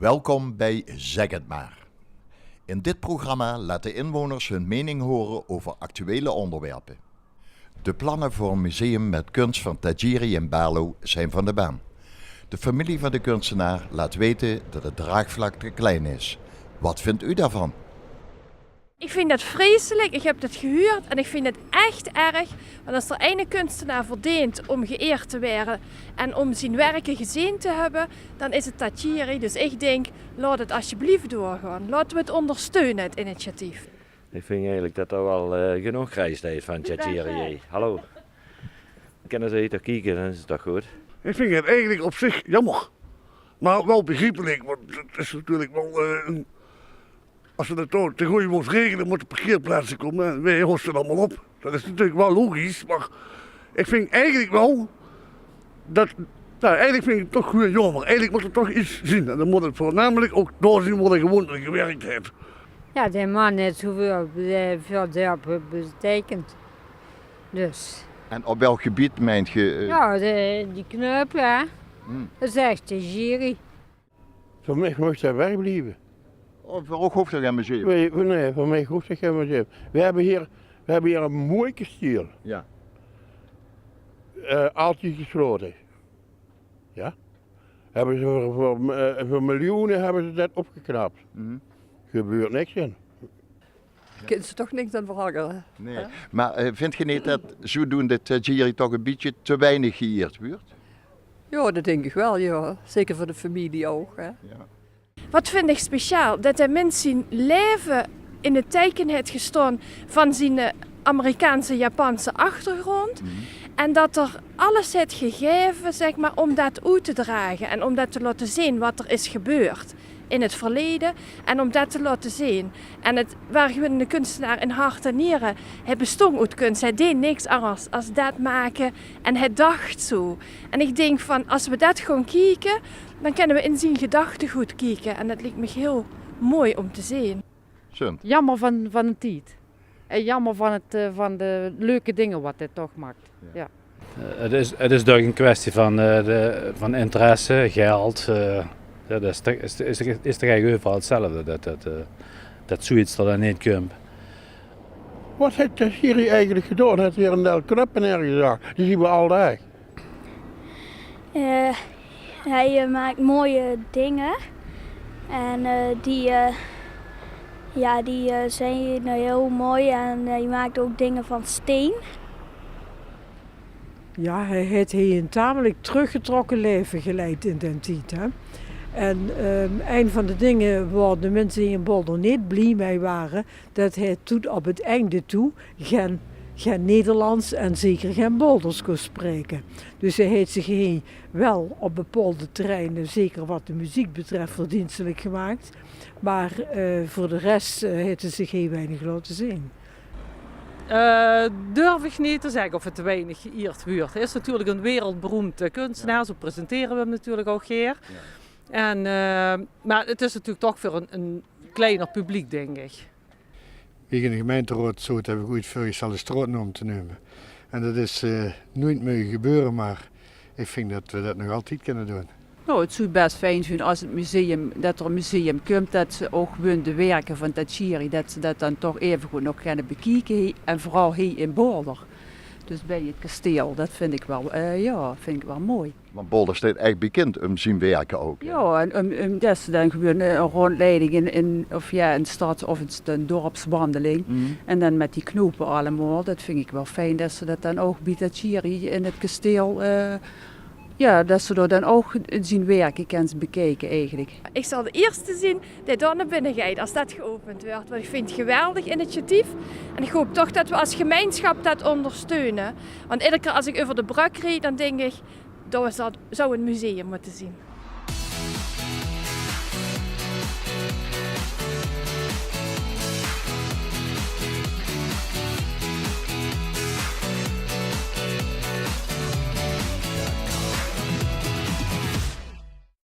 Welkom bij Zeg het maar. In dit programma laten inwoners hun mening horen over actuele onderwerpen. De plannen voor een museum met kunst van Tajiri in Baarlo zijn van de baan. De familie van de kunstenaar laat weten dat het draagvlak te klein is. Wat vindt u daarvan? Ik vind dat vreselijk, ik heb dat gehuurd en ik vind het echt erg. Want als er ene kunstenaar verdient om geëerd te worden en om zijn werken gezien te hebben, dan is het Tajiri. Dus ik denk, laat het alsjeblieft doorgaan. Laten we het ondersteunen, het initiatief. Ik vind eigenlijk dat er wel genoeg gereisd is van Tajiri. Hallo. Kunnen ze hier toch kijken, dan is het toch goed? Ik vind het eigenlijk op zich jammer. Maar wel begrijpelijk, want het is natuurlijk wel als we dat te goeie moest regelen, moeten parkeerplaatsen komen en wij hosten allemaal op. Dat is natuurlijk wel logisch, maar ik vind eigenlijk wel dat, eigenlijk vind ik het toch goed jammer. Eigenlijk moet er toch iets zien en dan moet het voornamelijk ook doorzien wat er gewoon gewerkt heeft. Ja, die man heeft zoveel veel dorpen betekend. Dus. En op welk gebied meent je? Ja, die knuppel, hè. Dat is echt de jury. Voor mij moest hij wegblijven. Waarom hoeft er geen museum? Nee, voor mij hoeft er geen museum. We hebben hier een mooi kasteel. Ja. Altijd gesloten. Ja. Hebben ze voor miljoenen hebben ze dat opgeknapt. Gebeurt niks in. Kunnen ze toch niks aan verhangen? Nee. Maar vind je niet dat zodoende Tajiri toch een beetje te weinig geëerd wordt? Ja, dat denk ik wel, ja. Zeker voor de familie ook. Hè. Ja. Wat vind ik speciaal? Dat hij mensen leven in het teken heeft gestaan van zijn Amerikaanse, Japanse achtergrond. En dat er alles heeft gegeven, zeg maar, om dat uit te dragen en om dat te laten zien wat er is gebeurd in het verleden en om dat te laten zien. En het waar gewoon de kunstenaar in hart en nieren, hij bestond uit kunst, hij deed niks anders als dat maken en hij dacht zo. En ik denk van, als we dat gewoon kijken, dan kunnen we in zijn gedachtegoed kijken en dat lijkt me heel mooi om te zien. Jammer van de tijd. En jammer van de leuke dingen wat hij toch maakt. Ja. Het is toch een kwestie van interesse, geld. Dat is toch eigenlijk overal hetzelfde, dat zoiets er dan niet komt. Wat heeft Tajiri eigenlijk gedaan? Hij heeft hier een del knuppen neergezet. Die zien we altijd. Hij maakt mooie dingen en die zijn heel mooi en hij maakt ook dingen van steen. Ja, hij heeft een tamelijk teruggetrokken leven geleid in den tijd. Hè? En een van de dingen waar de mensen in Boulder niet blij mee waren, dat hij toen op het einde toe geen Nederlands en zeker geen Boulders kon spreken. Dus hij heeft zich wel op bepaalde terreinen, zeker wat de muziek betreft, verdienstelijk gemaakt. Maar voor de rest heeft hij zich heel weinig laten zien. Durf ik niet te zeggen of het te weinig geëerd wordt. Hij is natuurlijk een wereldberoemde kunstenaar, zo presenteren we hem natuurlijk ook hier. Ja. Maar het is natuurlijk toch voor een kleiner publiek, denk ik. Ik in de gemeenteraad zo hebben we goed voor de straat om te nemen. En dat is nooit meer gebeuren, maar ik vind dat we dat nog altijd kunnen doen. Nou, het zou best fijn zijn als dat er een museum komt, dat ze ook gewoon de werken van Tajiri, dat ze dat dan toch even goed nog gaan bekijken. En vooral hier in Boulder. Dus bij het kasteel, dat vind ik wel mooi. Want Boulder staat echt bekend om zijn werken ook. Ja, en dat is dan gewoon een rondleiding in een stad of een dorpswandeling. En dan met die knopen allemaal, dat vind ik wel fijn dat ze dat dan ook bij Tajiri in het kasteel... dat ze er dan ook zien werken kan bekijken eigenlijk. Ik zal de eerste zien die dan naar binnen gaat als dat geopend wordt. Want ik vind het een geweldig initiatief. En ik hoop toch dat we als gemeenschap dat ondersteunen. Want iedere keer als ik over de brug rijd, dan denk ik, dat zou een museum moeten zien.